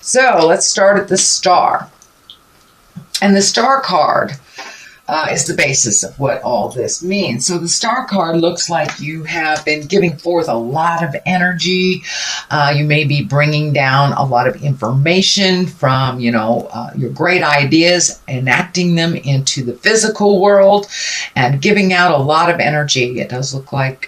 So let's start at the star. And the star card is the basis of what all this means. So the star card looks like you have been giving forth a lot of energy. You may be bringing down a lot of information from, your great ideas, enacting them into the physical world and giving out a lot of energy. It does look like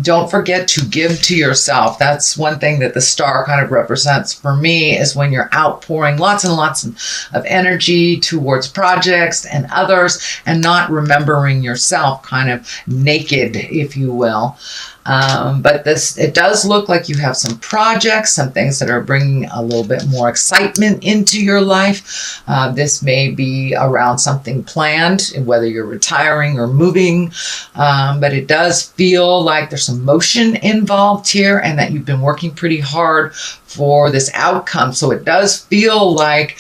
don't forget to give to yourself. That's one thing that the star kind of represents for me, is when you're outpouring lots and lots of energy towards projects and others and not remembering yourself, kind of naked, if you will. But it does look like you have some projects, some things that are bringing a little bit more excitement into your life. This may be around something planned, whether you're retiring or moving. But it does feel like there's some motion involved here and that you've been working pretty hard for this outcome. So it does feel like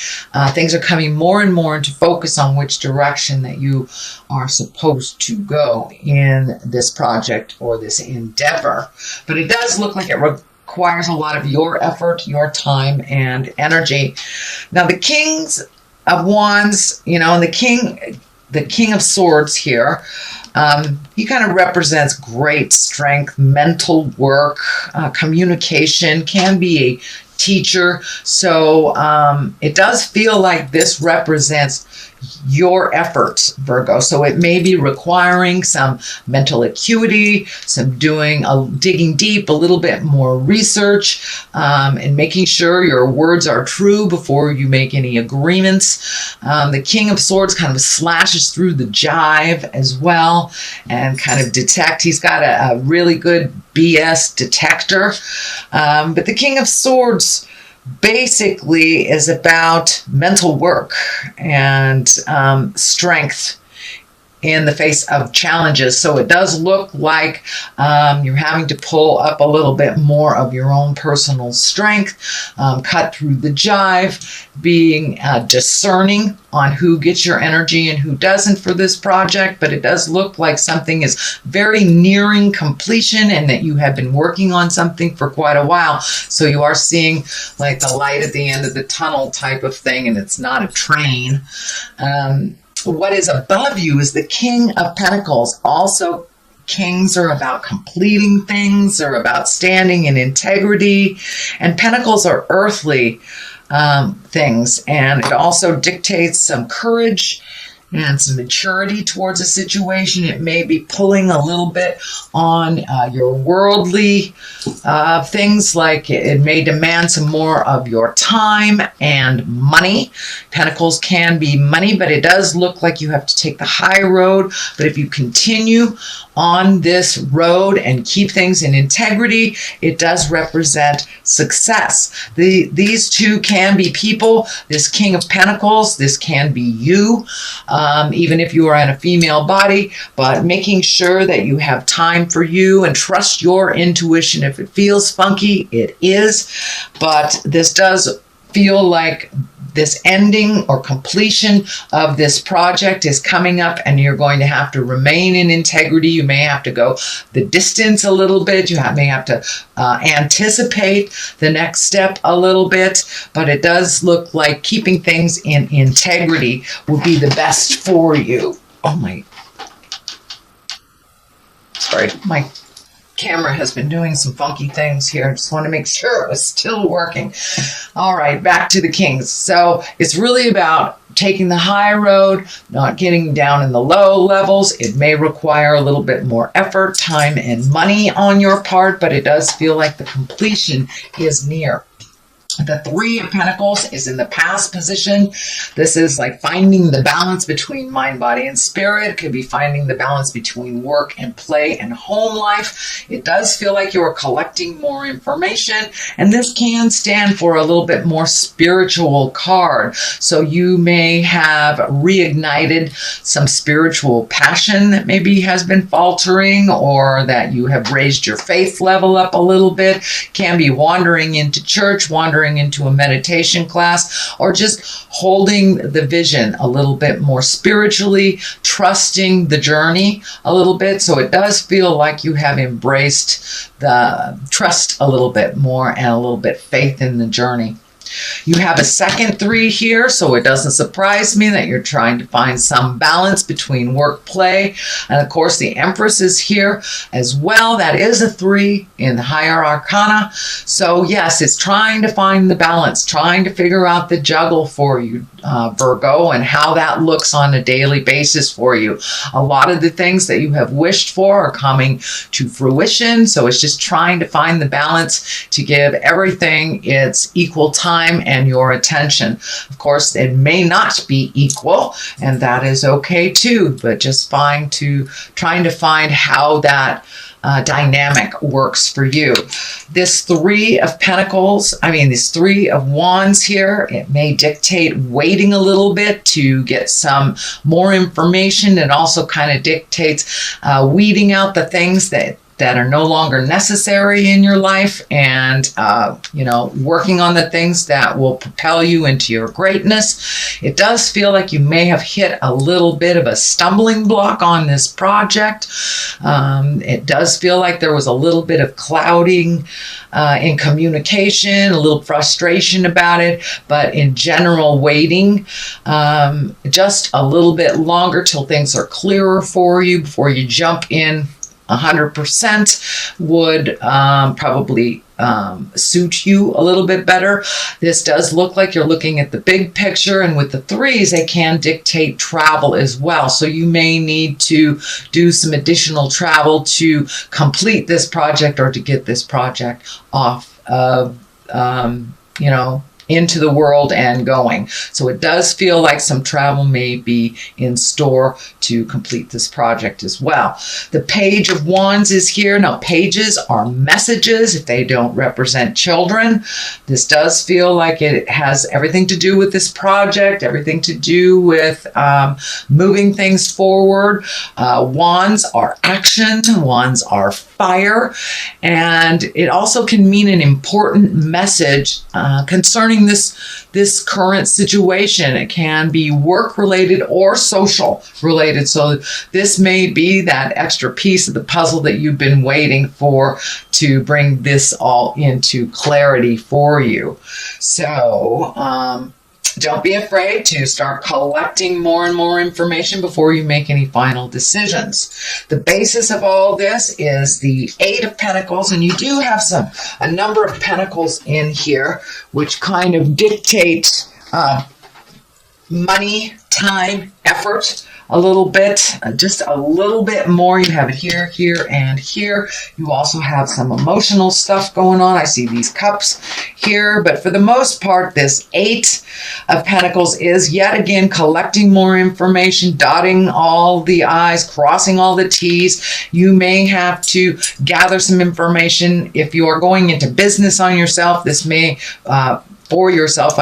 things are coming more and more into focus on which direction that you are supposed to go in this project or this endeavor. But it does look like it requires a lot of your effort, your time, and energy. Now, the Kings of Wands, and the King of Swords here, he kind of represents great strength, mental work, communication, can be a teacher. So it does feel like this represents your efforts, Virgo. So it may be requiring some mental acuity, some digging deep, a little bit more research, and making sure your words are true before you make any agreements. The King of Swords kind of slashes through the jive as well and kind of detect. He's got a really good BS detector. But the King of Swords basically is about mental work and strength in the face of challenges. So it does look like you're having to pull up a little bit more of your own personal strength, cut through the jive, being discerning on who gets your energy and who doesn't for this project. But it does look like something is very nearing completion and that you have been working on something for quite a while. So you are seeing like the light at the end of the tunnel type of thing, and it's not a train. What is above you is the King of Pentacles. Also, kings are about completing things, they're about standing in integrity, and pentacles are earthly things, and it also dictates some courage and some maturity towards a situation. It may be pulling a little bit on your worldly things, like it may demand some more of your time and money. Pentacles can be money, but it does look like you have to take the high road. But if you continue on this road and keep things in integrity, it does represent success. These two can be people. This King of Pentacles, this can be you. Even if you are in a female body, but making sure that you have time for you and trust your intuition. If it feels funky, it is. But this does feel like this ending or completion of this project is coming up, and you're going to have to remain in integrity. You may have to go the distance a little bit. You may have to anticipate the next step a little bit, but it does look like keeping things in integrity will be the best for you. Sorry, my camera has been doing some funky things here. I just want to make sure it was still working. All right, back to the Kings. So it's really about taking the high road, not getting down in the low levels. It may require a little bit more effort, time, and money on your part, but it does feel like the completion is near. The Three of Pentacles is in the past position. This is like finding the balance between mind, body, and spirit. It could be finding the balance between work and play and home life. It does feel like you are collecting more information, and this can stand for a little bit more spiritual card. So you may have reignited some spiritual passion that maybe has been faltering, or that you have raised your faith level up a little bit. Can be wandering into church, wandering into a meditation class, or just holding the vision a little bit more spiritually, trusting the journey a little bit. So it does feel like you have embraced the trust a little bit more and a little bit faith in the journey. You have a second 3 here, so it doesn't surprise me that you're trying to find some balance between work, play, and of course the Empress is here as well. That is a 3 in the higher arcana. So yes, it's trying to find the balance, trying to figure out the juggle for you, Virgo, and how that looks on a daily basis for you. A lot of the things that you have wished for are coming to fruition, so it's just trying to find the balance to give everything its equal time and your attention. Of course, it may not be equal, and that is okay too, but just trying to find how that dynamic works for you. This 3 of Pentacles, this 3 of Wands here, it may dictate waiting a little bit to get some more information. It also kind of dictates weeding out the things that are no longer necessary in your life, and working on the things that will propel you into your greatness. It does feel like you may have hit a little bit of a stumbling block on this project. It does feel like there was a little bit of clouding in communication, a little frustration about it, but in general, waiting just a little bit longer till things are clearer for you before you jump in 100% would probably suit you a little bit better. This does look like you're looking at the big picture, and with the 3s, they can dictate travel as well. So you may need to do some additional travel to complete this project or to get this project off of, into the world and going. So it does feel like some travel may be in store to complete this project as well. The Page of Wands is here. Now, pages are messages if they don't represent children. This does feel like it has everything to do with this project, everything to do with moving things forward. Wands are action. Wands are fire. And it also can mean an important message concerning this current situation. It can be work related or social related. So this may be that extra piece of the puzzle that you've been waiting for to bring this all into clarity for you. So don't be afraid to start collecting more and more information before you make any final decisions. The basis of all this is the 8 of Pentacles, and you do have a number of Pentacles in here, which kind of dictate money, time, effort a little bit, just a little bit more. You have it here, here, and here. You also have some emotional stuff going on. I see these cups here, but for the most part, this 8 of Pentacles is yet again collecting more information, dotting all the I's, crossing all the T's. You may have to gather some information if you are going into business on yourself. This may for yourself,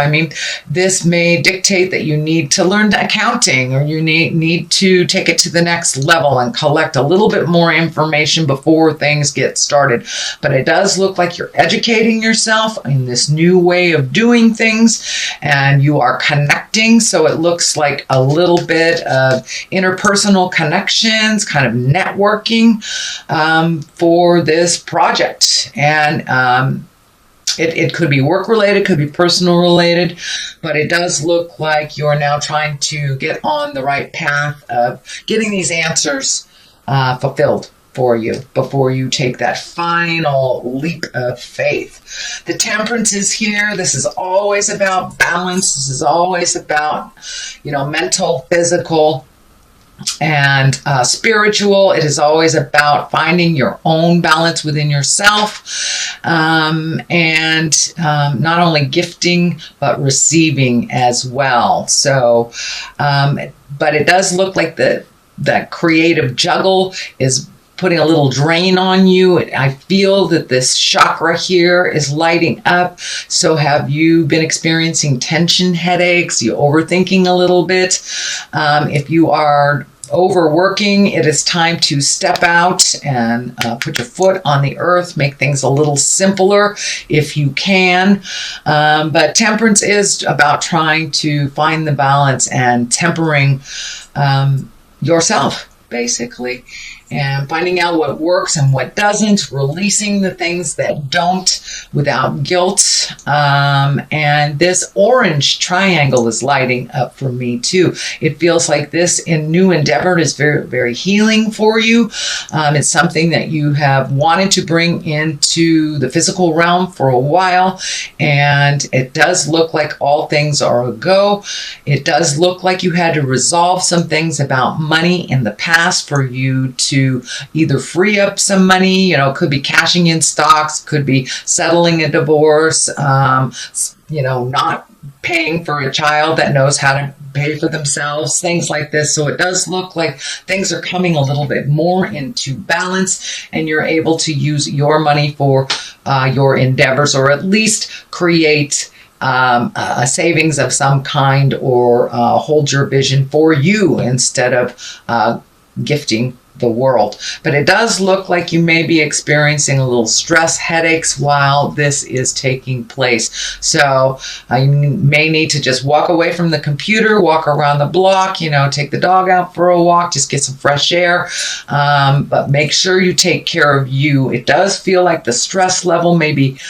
this may dictate that you need to learn accounting, or you need to take it to the next level and collect a little bit more information before things get started. But it does look like you're educating yourself in this new way of doing things, and you are connecting. So it looks like a little bit of interpersonal connections, kind of networking for this project. And it could be work related, could be personal related, but it does look like you're now trying to get on the right path of getting these answers fulfilled for you before you take that final leap of faith. The Temperance is here. This is always about balance. This is always about, mental, physical, and spiritual. It is always about finding your own balance within yourself, and not only gifting but receiving as well. So but it does look like that creative juggle is putting a little drain on you. I feel that this chakra here is lighting up. So have you been experiencing tension, headaches? You overthinking a little bit? If you are overworking, it is time to step out and put your foot on the earth, make things a little simpler if you can. But Temperance is about trying to find the balance and tempering yourself, basically. and finding out what works and what doesn't, releasing the things that don't without guilt. And this orange triangle is lighting up for me too. It feels like this new endeavor is very, very healing for you. It's something that you have wanted to bring into the physical realm for a while, and it does look like all things are a go. It does look like you had to resolve some things about money in the past for you to either free up some money, could be cashing in stocks, could be settling a divorce, not paying for a child that knows how to pay for themselves, things like this. So it does look like things are coming a little bit more into balance, and you're able to use your money for your endeavors, or at least create a savings of some kind, or hold your vision for you instead of gifting the world. But it does look like you may be experiencing a little stress, headaches while this is taking place. So you may need to just walk away from the computer, walk around the block, take the dog out for a walk, just get some fresh air. But make sure you take care of you. It does feel like the stress level may be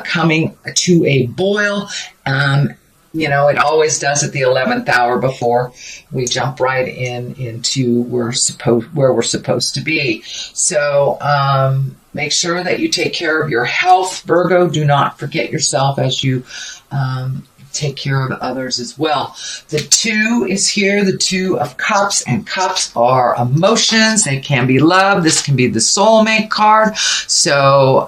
coming to a boil. It always does at the 11th hour before we jump right into where we're supposed to be. So make sure that you take care of your health, Virgo. Do not forget yourself as you take care of others as well. The 2 is here, the 2 of Cups, and Cups are emotions. They can be love. This can be the soulmate card. So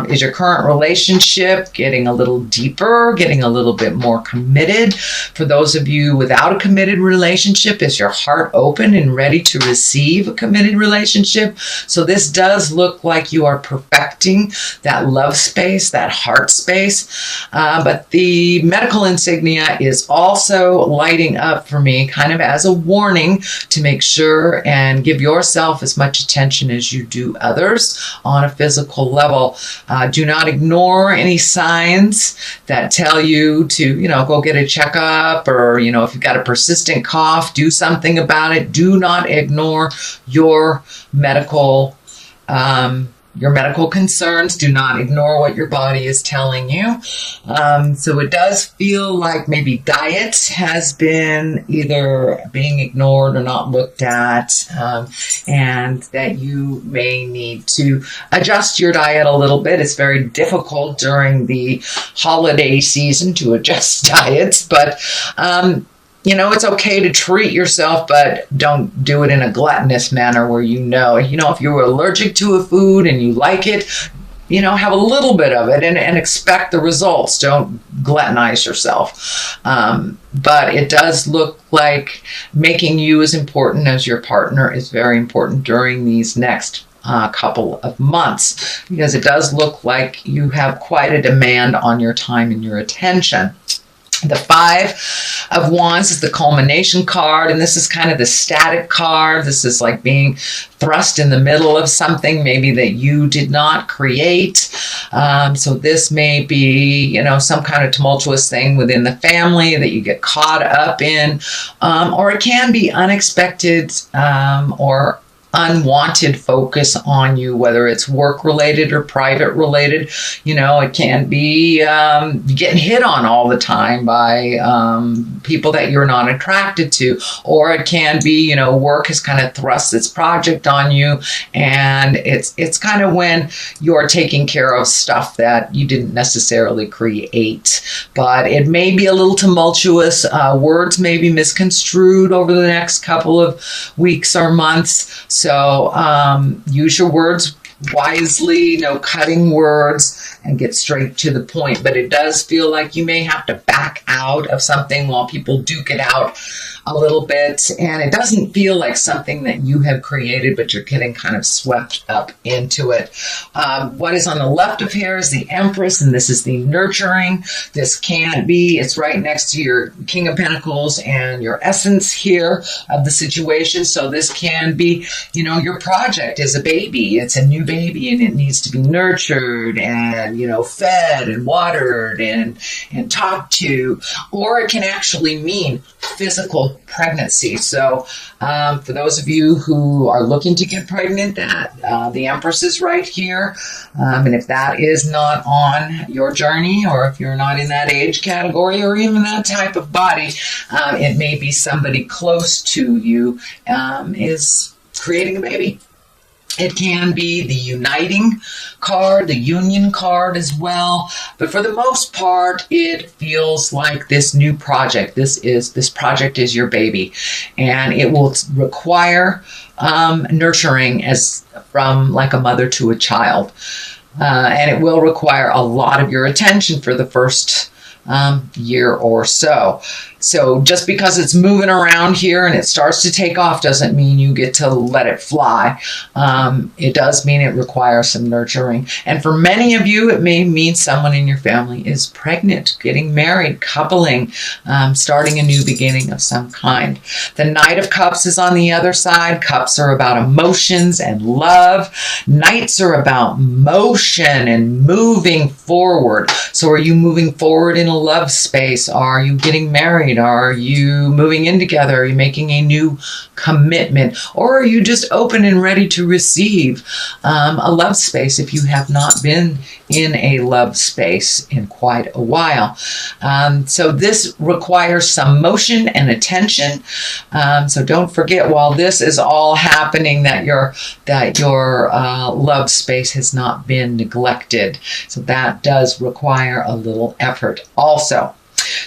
is your current relationship getting a little deeper, getting a little bit more committed? For those of you without a committed relationship, is your heart open and ready to receive a committed relationship? So this does look like you are perfecting that love space, that heart space. But the medical insignia is also lighting up for me, kind of as a warning to make sure and give yourself as much attention as you do others on a physical level. Do not ignore any signs that tell you to, go get a checkup, or, if you've got a persistent cough, do something about it. Do not ignore your medical concerns. Do not ignore what your body is telling you. So it does feel like maybe diet has been either being ignored or not looked at, and that you may need to adjust your diet a little bit. It's very difficult during the holiday season to adjust diets, but it's okay to treat yourself, but don't do it in a gluttonous manner where if you're allergic to a food and you like it, have a little bit of it and expect the results. Don't gluttonize yourself. But it does look like making you as important as your partner is very important during these next couple of months, because it does look like you have quite a demand on your time and your attention. The 5 of Wands is the culmination card, and this is kind of the static card. This is like being thrust in the middle of something maybe that you did not create. So this may be, some kind of tumultuous thing within the family that you get caught up in, or it can be unexpected or unwanted focus on you, whether it's work related or private related. It can be getting hit on all the time by people that you're not attracted to, or it can be, work has kind of thrust its project on you, and it's kind of when you're taking care of stuff that you didn't necessarily create. But it may be a little tumultuous. Words may be misconstrued over the next couple of weeks or months. So use your words wisely, no cutting words, and get straight to the point. But it does feel like you may have to back out of something while people duke it out a little bit. And it doesn't feel like something that you have created, but you're getting kind of swept up into it. What is on the left of here is the Empress, and this is the nurturing. This can be, it's right next to your King of Pentacles and your essence here of the situation. So this can be, your project is a baby. It's a new baby, and it needs to be nurtured and, fed and watered and talked to. Or it can actually mean physical potential pregnancy. So for those of you who are looking to get pregnant, that the Empress is right here. And if that is not on your journey, or if you're not in that age category or even that type of body, it may be somebody close to you is creating a baby. It can be the uniting card, the union card as well. But for the most part, it feels like this new project. This project is your baby, and it will require nurturing as from like a mother to a child. And it will require a lot of your attention for the first year or so. So just because it's moving around here and it starts to take off doesn't mean you get to let it fly. It does mean it requires some nurturing. And for many of you, it may mean someone in your family is pregnant, getting married, coupling, starting a new beginning of some kind. The Knight of Cups is on the other side. Cups are about emotions and love. Knights are about motion and moving forward. So are you moving forward in a love space? Are you getting married? Are you moving in together? Are you making a new commitment? Or are you just open and ready to receive a love space if you have not been in a love space in quite a while? So this requires some motion and attention. So don't forget, while this is all happening, that your love space has not been neglected. So that does require a little effort also.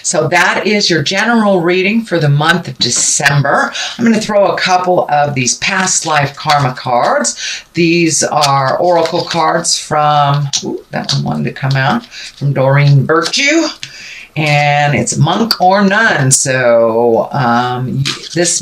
So that is your general reading for the month of December. I'm going to throw a couple of these past life karma cards. These are oracle cards from, that one wanted to come out, from Doreen Virtue. And it's monk or nun. So this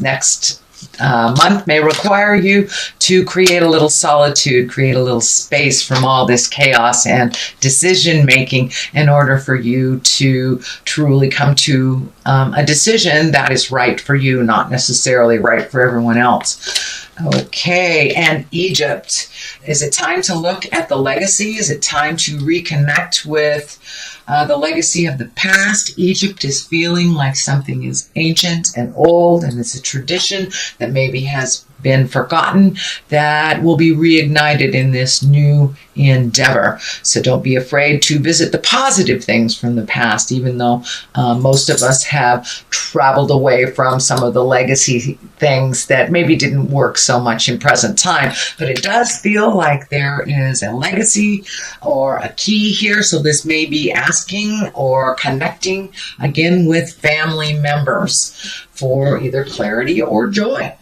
next month may require you to create a little solitude, create a little space from all this chaos and decision making in order for you to truly come to a decision that is right for you, not necessarily right for everyone else. Okay, and Egypt. Is it time to look at the legacy? Is it time to reconnect with the legacy of the past? Egypt is feeling like something is ancient and old, and it's a tradition that maybe has been forgotten that will be reignited in this new endeavor. So don't be afraid to visit the positive things from the past, even though most of us have traveled away from some of the legacy things that maybe didn't work so much in present time. But it does feel like there is a legacy or a key here. So this may be asking or connecting again with family members for either clarity or joy.